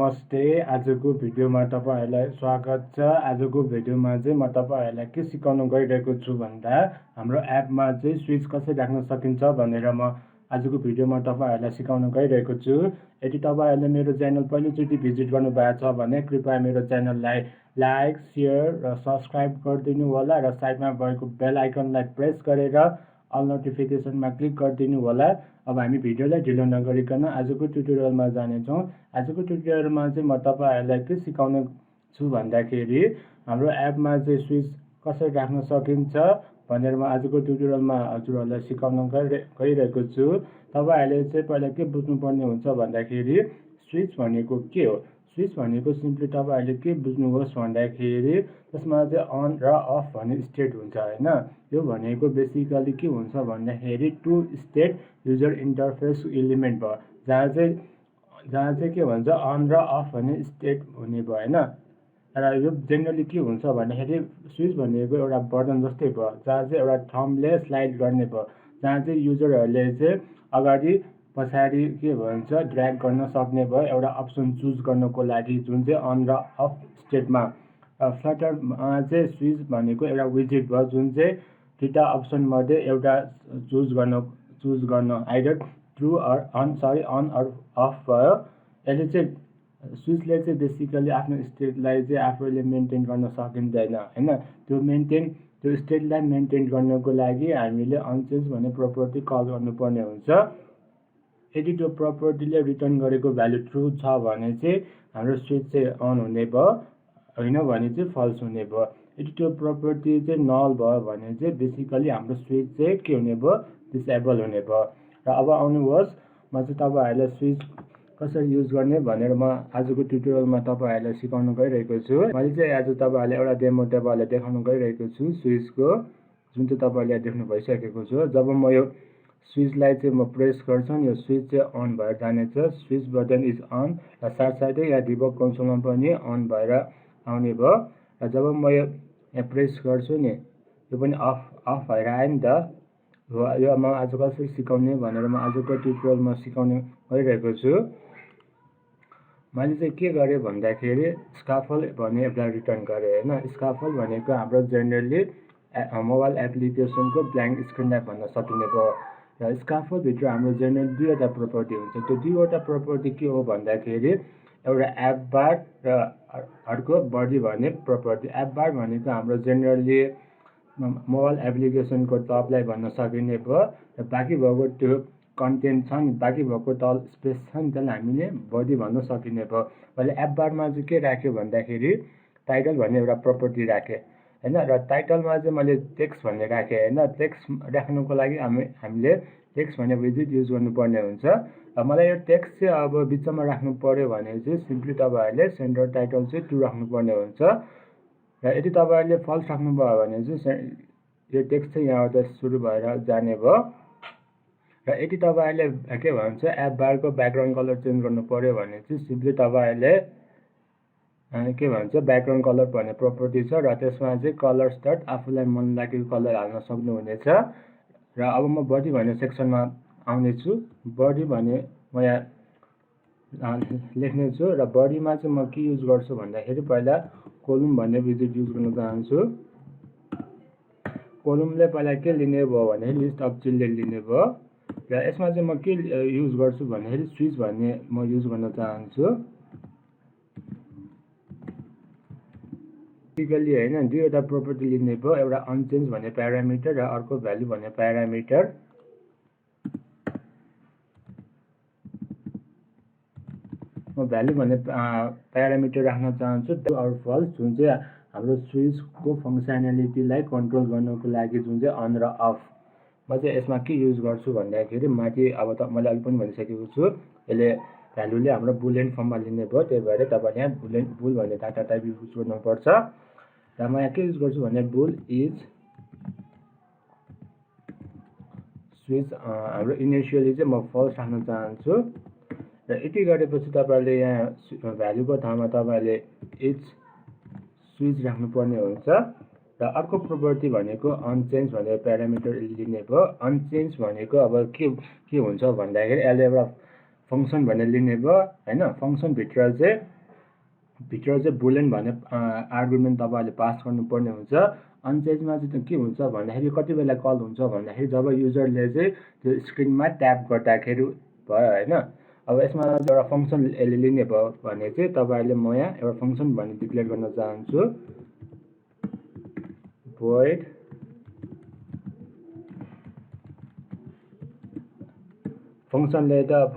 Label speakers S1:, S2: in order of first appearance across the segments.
S1: नमस्ते। आजको भिडियोमा तपाईहरुलाई स्वागत छ। आजको भिडियोमा चाहिँ म तपाईहरुलाई के सिकाउन गइरहेको छु भन्दा हाम्रो एपमा चाहिँ स्विच कसरी राख्न सकिन्छ भनेर म आजको भिडियोमा तपाईहरुलाई सिकाउन गइरहेको छु। यदि तपाईहरुले मेरो च्यानल पहिलोचोटि भिजिट गर्नुभएको छ भने कृपया मेरो च्यानललाई लाइक, शेयर र सब्स्क्राइब गरिदिनु होला र साइडमा भएको बेल आइकनलाई प्रेस गरेर अल नोटिफिकेसनमा क्लिक गरिदिनु होला। अब हामी भिडियोलाई ढिलो नगरिकन आजको ट्युटोरियलमा जानेछौँ। आजको ट्युटोरियलमा चाहिँ म तपाईहरुलाई के सिकाउन छु भन्दाखेरि हाम्रो एपमा चाहिँ स्विच कसरी राख्न सकिन्छ भनेर म आजको ट्युटोरियलमा हजुरहरुलाई सिकाउन गइरहेको छु। तपाईहरुले चाहिँ पहिला के बुझ्नुपर्ने हुन्छ भन्दाखेरि स्विच भनेको के हो। स्विच भनेको सिम्पली तपाईहरुले के बुझ्नुहोस् भन्दाखेरि त्यसमा चाहिँ अन र अफ भन्ने स्टेट हुन्छ हैन। यो भनेको बेसिकली के हुन्छ भन्दाखेरि two state user interface element भयो, जहाँ चाहिँ के भन्छ अन र अफ भन्ने स्टेट हुने भयो हैन। र यो जेनरली के हुन्छ भन्दाखेरि स्विच भनेको एउटा बटन जस्तै भयो, जहाँ चाहिँ एउटा थम्बले स्लाइड गर्ने भयो, जहाँ चाहिँ युजरहरूले चाहिँ अगाडि पछाडि के भन्छ ड्र्याग गर्न सक्ने भयो एउटा अप्सन चुज गर्नको लागि, जुन चाहिँ अन र अफ स्टेटमा। फ्लटरमा चाहिँ स्विच भनेको एउटा विजेट भयो, जुन चाहिँ दुईटा अप्सन मध्ये एउटा चुज गर्न either true on or off भयो। यसले चाहिँ स्विचले चाहिँ बेसिकली आफ्नो स्टेटलाई चाहिँ आफैले मेन्टेन गर्न सकिँदैन हैन। त्यो स्टेटलाई मेन्टेन गर्नको लागि हामीले अनचेन्ज भन्ने प्रपर्टी कल गर्नुपर्ने हुन्छ। यदि त्यो प्रपर्टीले रिटर्न गरेको भ्यालु ट्रु छ भने चाहिँ हाम्रो स्विच चाहिँ अन हुने भयो, होइन भने चाहिँ फल्स हुने भयो। यदि त्यो प्रपर्टी चाहिँ नल भयो भने चाहिँ बेसिकली हाम्रो स्विच चाहिँ के हुने भयो, डिसेबल हुने भयो। र अब आउनुहोस् म चाहिँ तपाईहरुलाई स्विच कसरी युज गर्ने भनेर म आजको ट्युटोरियलमा तपाईहरुलाई सिकाउन गइरहेको छु। मैले चाहिँ आज तपाईहरुलाई एउटा डेमो तपाईँहरुलाई देखाउन गइरहेको छु स्विचको, जुन चाहिँ तपाईहरुले देख्नु भइसकेको छ। जब म यो स्विचलाई चाहिँ म प्रेस गर्छु नि यो स्विच चाहिँ अन भएर जानेछ। स्विच बटन इज अन र साथसाथै यहाँ डिबग कन्सोलमा पनि अन भएर आउने भयो। र जब म यो यहाँ प्रेस गर्छु नि यो पनि अफ भएर आयो नि त। यो म आज कसरी सिकाउने भनेर म आजको ट्युटोरियलमा सिकाउन गइरहेको छु। मैले चाहिँ के गरेँ भन्दाखेरि स्काफल भन्ने एउटा रिटर्न गरेँ हैन। स्काफल भनेको हाम्रो जेनरली मोबाइल एप्लिकेसनको ब्ल्याङ्क स्क्रिनलाई भन्न सकिने भयो। र स्काफलभित्र हाम्रो जेनरली दुईवटा प्रपर्टी हुन्छ। त्यो दुईवटा प्रपर्टी के हो भन्दाखेरि एउटा एप बार र अर्को बडी भन्ने प्रपर्टी। एप बार भनेको हाम्रो जेनरली मोबाइल एप्लिकेसनको टपलाई भन्न सकिने भयो र बाँकी भएको त्यो कन्टेन्ट छ नि, बाँकी भएको तल स्पेस छ नि, त्यसलाई हामीले बडी भन्न सकिने भयो। मैले एप बारमा चाहिँ के राख्यो भन्दाखेरि टाइटल भन्ने एउटा प्रपर्टी राखेँ हैन। र टाइटलमा चाहिँ मैले टेक्स्ट भन्ने राखेँ हैन। टेक्स्ट राख्नुको लागि हामीले टेक्स्ट भन्ने विजेट युज गर्नुपर्ने हुन्छ। मलाई यो टेक्स्ट चाहिँ अब बिचमा राख्नु पर्यो भने चाहिँ सिम्पली तपाईहरुले सेन्टर टाइटल चाहिँ 2 राख्नुपर्ने हुन्छ। र यदि तपाईहरुले फल्स राख्नुभयो भने चाहिँ यो टेक्स्ट चाहिँ यहाँबाट सुरु भएर जाने भयो। र यदि तपाईहरुले के भन्छ एप बारको ब्याकग्राउन्ड कलर चेन्ज गर्नु पर्यो भने चाहिँ सिम्पली तपाईहरुले के भन्छ ब्याकग्राउन्ड कलर भन्ने प्रपर्टी छ र त्यसमा चाहिँ कलर्स डट आफूलाई मन लागेको कलर हाल्न सक्नुहुनेछ। र अब म बडी भन्ने सेक्सनमा आउने छु। बडी भन्ने म यहाँ लेख्ने छु र बडीमा चाहिँ म के युज गर्छु भन्दाखेरि पहिला कोलम भन्ने विजेट युज गर्न चाहन्छु। कोलमले पहिला के लिने भयो भने लिस्ट अफ चिल्ड्रेन लिने भयो। र यसमा चाहिँ म के युज गर्छु भन्दाखेरि स्विच भन्ने म युज गर्न चाहन्छु। बेसिकली हैन दुईवटा प्रपर्टी लिने भयो, एउटा अनचेन्ज भन्ने प्यारामिटर र अर्को भ्यालु भन्ने प्यारामिटर। म भ्यालु भन्ने प्यारामिटर राख्न चाहन्छु ट्रु अर फल्स, जुन चाहिँ हाम्रो स्विचको फङ्सनालिटीलाई कन्ट्रोल गर्नको लागि, जुन चाहिँ अन र अफ। म चाहिँ यसमा के युज गर्छु भन्दाखेरि माथि अब त मैले अघि पनि भनिसकेको छु, यसले भ्यालुले हाम्रो बुलियन फर्ममा लिने भयो। त्यही भएर तपाईले यहाँ बुल भन्ने डाटा टाइप युज गर्नुपर्छ। र म यहाँ के युज गर्छु भने बुल इज स्विच हाम्रो इनिसियली चाहिँ म फल्स राख्न चाहन्छु। र यति गरेपछि तपाईले यहाँ भ्यालुको ठाउँमा तपाईले इज स्विच राख्नुपर्ने हुन्छ। र अर्को प्रपर्टी भनेको अनचेन्ज भनेर प्यारामिटर लिने भयो। अनचेन्ज भनेको अब के हुन्छ भन्दाखेरि यसले एउटा फङ्सन भन्ने लिने भयो हैन। फङ्सन भित्र चाहिँ भित्र चाहिँ बुलियन भन्ने आर्गुमेन्ट तपाईँहरूले पास गर्नुपर्ने हुन्छ। अनचेन्जमा चाहिँ के हुन्छ भन्दाखेरि कति बेला कल हुन्छ भन्दाखेरि जब युजरले चाहिँ त्यो स्क्रिनमा ट्याप गर्दाखेरि भयो होइन। अब यसमा एउटा फङ्सन लिने भयो भने चाहिँ तपाईँहरूले म यहाँ एउटा फङ्सन भन्ने डिक्लेयर गर्न चाहन्छु, void फङ्सनले त अब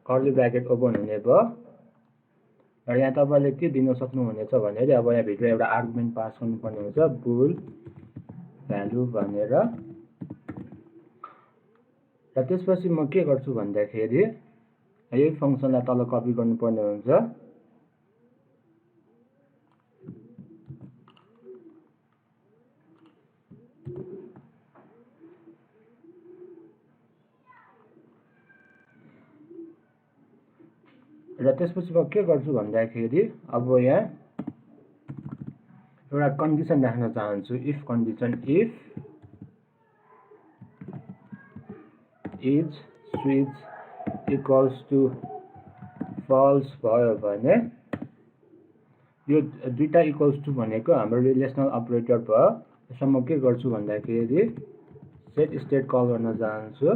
S1: कर्ली ब्राकेट ओपन हुने भयो र यहाँ तपाईँले के दिन सक्नुहुनेछ भन्दाखेरि अब यहाँ भित्र एउटा आर्गुमेन्ट पास गर्नुपर्ने हुन्छ, बुल भ्यालु भनेर। र त्यसपछि म के गर्छु भन्दाखेरि यही फङ्सनलाई तल कपी गर्नुपर्ने हुन्छ र त्यसपछि म के गर्छु भन्दाखेरि अब यहाँ एउटा कन्डिसन राख्न चाहन्छु, if condition, if is switch equals to false भयो भने यो दुईटा इक्वल्स टु भनेको हाम्रो रिलेसनल अपरेटर भयो। यसमा म के गर्छु भन्दाखेरि सेट स्टेट कल गर्न चाहन्छु।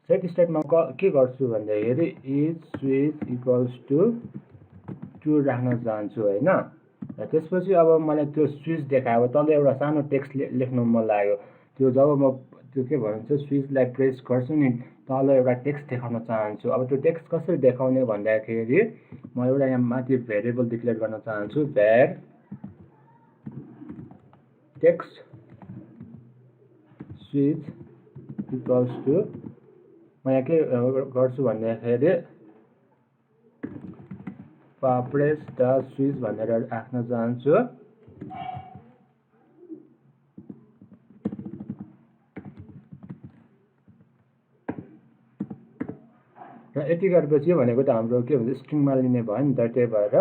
S1: सेट स्टेटमा के गर्छु भन्दाखेरि is switch equals to true राख्न चाहन्छु होइन। र त्यसपछि अब मलाई त्यो स्विच देखायो, तल एउटा सानो टेक्स्ट लेख्नु मन लाग्यो, त्यो जब म त्यो के भन्छ स्विचलाई प्रेस गर्छु नि तल एउटा टेक्स्ट देखाउन चाहन्छु। अब त्यो टेक्स्ट कसरी देखाउने भन्दाखेरि म एउटा यहाँ माथि भेरिएबल डिक्लेयर गर्न चाहन्छु, var text switch equals to म यहाँ के गर्छु भन्दाखेरि प्रेस द स्विच भनेर राख्न चाहन्छु। र यति गरेपछि भनेको त हाम्रो के भन्छ स्ट्रिङमा लिने भयो नि त, त्यही भएर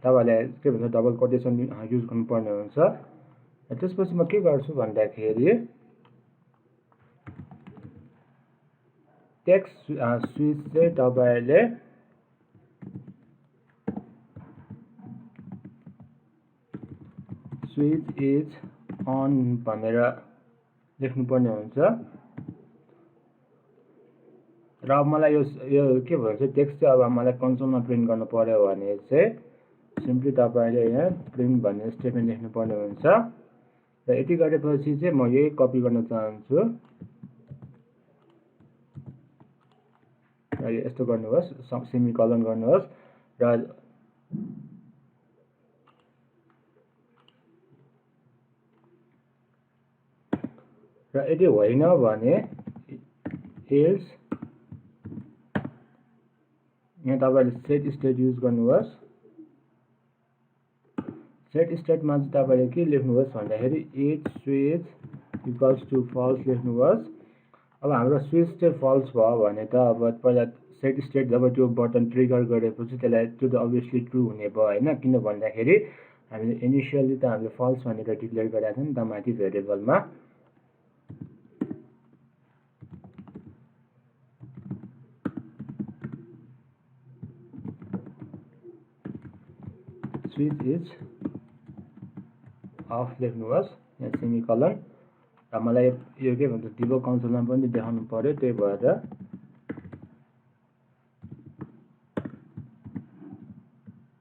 S1: तपाईँहरूले के भन्छ डबल कोटेसन युज गर्नुपर्ने हुन्छ। र त्यसपछि म के गर्छु भन्दाखेरि टेक्स्ट स्विच चाहिँ तपाईँहरूले स्विच इज अन भनेर लेख्नुपर्ने हुन्छ। र अब मलाई यो के भन्छ टेक्स्ट चाहिँ अब मलाई कन्सोलमा प्रिन्ट गर्नु पर्यो भने चाहिँ सिम्पली तपाईँले यहाँ प्रिन्ट भन्ने स्टेटमेन्ट लेख्नुपर्ने हुन्छ। र यति गरेपछि चाहिँ म यही कपी गर्न चाहन्छु र यस्तो गर्नुहोस्, सेमिकलन गर्नुहोस् र यदि होइन भने एल्स यहाँ तपाईँले सेट स्टेट युज गर्नुहोस्। सेट स्टेटमा चाहिँ तपाईँले के लेख्नुहोस् भन्दाखेरि is switch equals to false लेख्नुहोस्। अब हाम्रो स्विच चाहिँ फल्स भयो भने त अब पहिला सेट स्टेट जब त्यो बटन ट्रिगर गरेपछि त्यसलाई त्यो त अभियसली ट्रु हुने भयो होइन, किन भन्दाखेरि हामीले इनिसियली त हामीले फल्स भनेर डिक्लेयर गरेका थियौँ नि त माथि भेरिएबलमा। स्विच इज अफ लेख्नुहोस् यहाँ सेमिकलन। र मलाई यो के भन्छ डिबग कन्सोलमा पनि देखाउनु पर्यो, त्यही भएर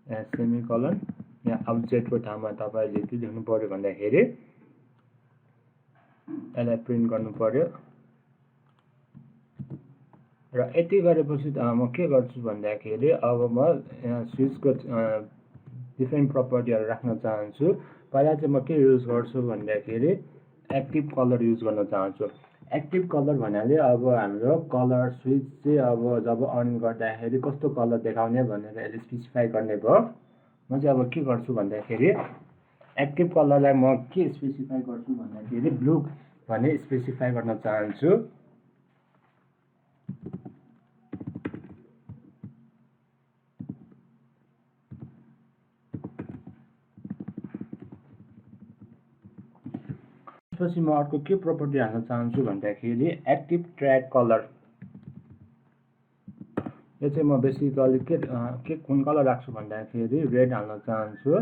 S1: यहाँ सेमिकलन यहाँ अब्जेक्टको ठाउँमा तपाईँले के लेख्नु पर्यो भन्दाखेरि यसलाई प्रिन्ट गर्नु पर्यो। र यति गरेपछि म के गर्छु भन्दाखेरि अब म यहाँ स्विचको डिफ्रेन्ट प्रपर्टीहरू राख्न चाहन्छु। पहिला चाहिँ म के युज गर्छु भन्दाखेरि एक्टिभ कलर युज गर्न चाहन्छु। एक्टिभ कलर भन्नाले अब हाम्रो कलर स्विच चाहिँ अब जब अन गर्दाखेरि कस्तो कलर देखाउने भनेर यसले स्पेसिफाई गर्ने भयो। म चाहिँ अब के गर्छु भन्दाखेरि एक्टिभ कलरलाई म के स्पेसिफाई गर्छु भन्दाखेरि ब्लू भन्ने स्पेसिफाई गर्न चाहन्छु। त्यसपछि म अर्को के प्रपर्टी हाल्न चाहन्छु भन्दाखेरि एक्टिभ ट्र्याक कलर यो चाहिँ म बेसिकली के कुन कलर राख्छु भन्दाखेरि रेड हाल्न चाहन्छु।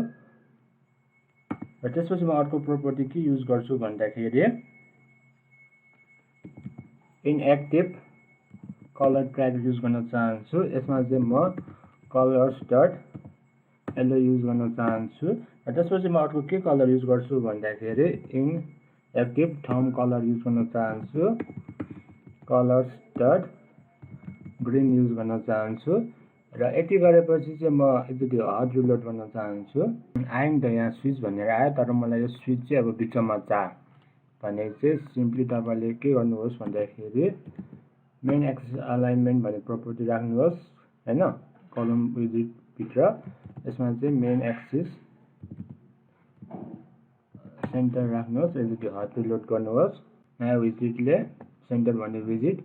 S1: र त्यसपछि म अर्को प्रोपर्टी के युज गर्छु भन्दाखेरि इनएक्टिभ कलर ट्र्याक युज गर्न चाहन्छु। यसमा चाहिँ म कलर्स डट येलो युज गर्न चाहन्छु। र त्यसपछि म अर्को के कलर युज गर्छु भन्दाखेरि इनएक्टिभ थम्ब कलर युज गर्न चाहन्छु। कलर्स डट ग्रीन युज गर्न चाहन्छु। र यति गरेपछि चाहिँ म एकचोटि हट रिलोड गर्न चाहन्छु। आयो नि त यहाँ स्विच भनेर आयो, तर मलाई यो स्विच चाहिँ अब बिचमा भने चाहिँ सिम्पली तपाईँले के गर्नुहोस् भन्दाखेरि मेन एक्सिस अलाइनमेन्ट भन्ने प्रोपर्टी राख्नुहोस् हैन, कलम विजिट भित्र। यसमा चाहिँ मेन एक्सिस सेन्टर राख्नुहोस्। एकचोटि हट रिलोड गर्नुहोस्। नयाँ विजिटले सेन्टर भन्ने विजिट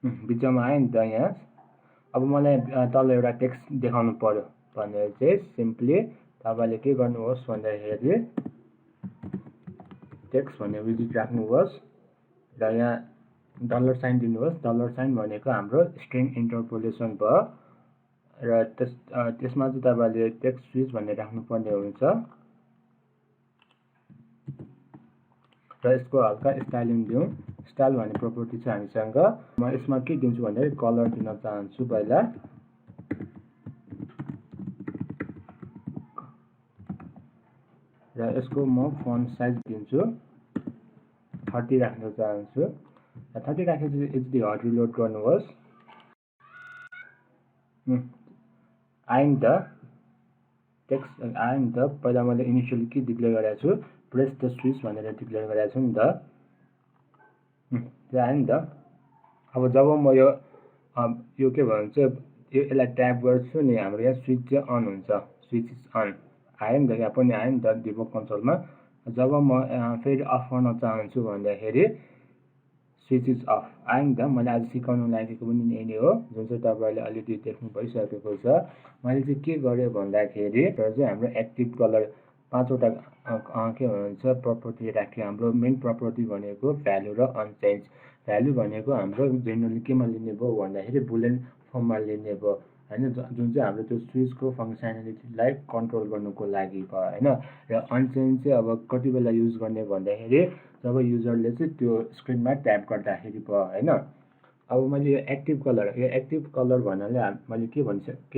S1: बिचमा आयो नि त यहाँ। अब मलाई तल एउटा टेक्स्ट देखाउनु पर्यो भनेर चाहिँ सिम्पली तपाईँले के गर्नुहोस् भन्दाखेरि टेक्स्ट भन्ने विजिट राख्नुहोस् र यहाँ डलर साइन दिनुहोस्। डलर साइन भनेको हाम्रो स्ट्रिङ इन्टरपोलेसन भयो। र त्यसमा चाहिँ तपाईँले टेक्स्ट स्विच भनेर राख्नुपर्ने हुन्छ। र यसको हल्का स्टाइलिङ दिउँ। स्टाइल भन्ने प्रोपर्टी छ हामीसँग। म यसमा के दिन्छु भन्दाखेरि कलर दिन चाहन्छु पहिला। र यसको म फन्ट साइज दिन्छु 30 राख्न चाहन्छु। 30 राखेपछि एकचोटि हट रिलोड गर्नुहोस्। आयो नि त टेक्स्ट आयो नि त। पहिला मैले इनिसियली के डिक्लेयर गरेको छु, प्रेस द स्विच भनेर डिक्लेयर गरेको छु नि त। त्यो आयो नि त। अब जब म यो के भन्छ यसलाई ट्याप गर्छु नि, हाम्रो यहाँ स्विच चाहिँ अन हुन्छ। स्विच इज अन आयो नि त, यहाँ पनि आयो नि त डिबग कन्सोलमा। जब म फेरि अफ गर्न चाहन्छु भन्दाखेरि स्विच इज अफ आयो नि त। मैले आज सिकाउनु लागेको पनि यही नै हो, जुन चाहिँ तपाईँले अलिकति देख्नु भइसकेको छ। मैले चाहिँ के गरेँ भन्दाखेरि चाहिँ हाम्रो एक्टिभ कलर 5वटा के भन्छ प्रोपर्टी राख्यो। हाम्रो मेन प्रोपर्टी भनेको भ्यालु र अनचेन्ज। भ्यालु भनेको हाम्रो जेनरली केमा लिने भयो भन्दाखेरि बुलियन फर्ममा लिने भयो हैन, जुन चाहिँ हाम्रो त्यो स्विचको फङ्सनालिटीलाई कन्ट्रोल गर्नुको लागि भयो हैन। र अनचेन्ज चाहिँ अब कति बेला युज गर्ने भन्दाखेरि जब युजरले चाहिँ त्यो स्क्रिनमा ट्याप गर्दाखेरि भयो हैन। अब मैले यो एक्टिभ कलर भन्नाले मैले के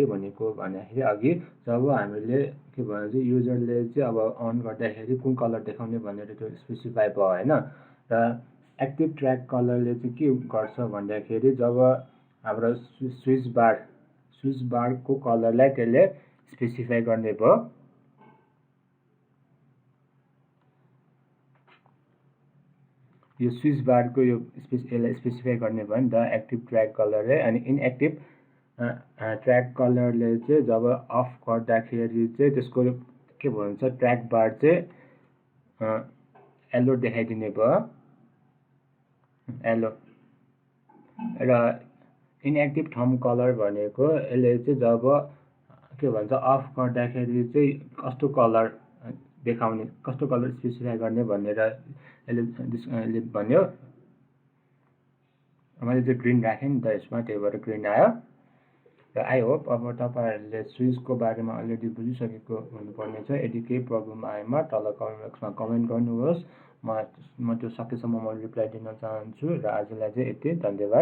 S1: भनेको भन्दाखेरि अघि जब हामीले के भन्छ युजरले चाहिँ अब अन गर्दाखेरि कुन कलर देखाउने भनेर त्यो स्पेसिफाई भयो हैन। र एक्टिभ ट्र्याक कलरले चाहिँ के गर्छ भन्दाखेरि जब हाम्रो स्विच बारको कलरलाई त्यसले स्पेसिफाई गर्ने भयो। यो स्विच बारको यसलाई स्पेसिफाई गर्ने भयो नि त एक्टिभ ट्र्याक कलरले। अनि इनएक्टिभ ट्र्याक कलरले चाहिँ जब अफ गर्दाखेरि चाहिँ त्यसको के भन्छ ट्र्याक बार चाहिँ येलो देखाइदिने भयो, येलो। र इनएक्टिभ थम्ब कलर भनेको यसले चाहिँ जब के भन्छ अफ गर्दाखेरि चाहिँ कस्तो कलर देखाउने, कस्तो कलर स्पेसिफाई गर्ने भनेर यसले भन्यो। मैले चाहिँ ग्रिन राखेँ नि त यसमा, त्यही भएर ग्रिन आयो। र आई होप अब तपाईँहरूले स्विचको बारेमा अलरेडी बुझिसकेको हुनुपर्ने छ। यदि केही प्रब्लम आएमा तल कमेन्ट बक्समा कमेन्ट गर्नुहोस्। म त्यो सकेसम्म म रिप्लाई दिन चाहन्छु। र आजलाई चाहिँ यति, धन्यवाद।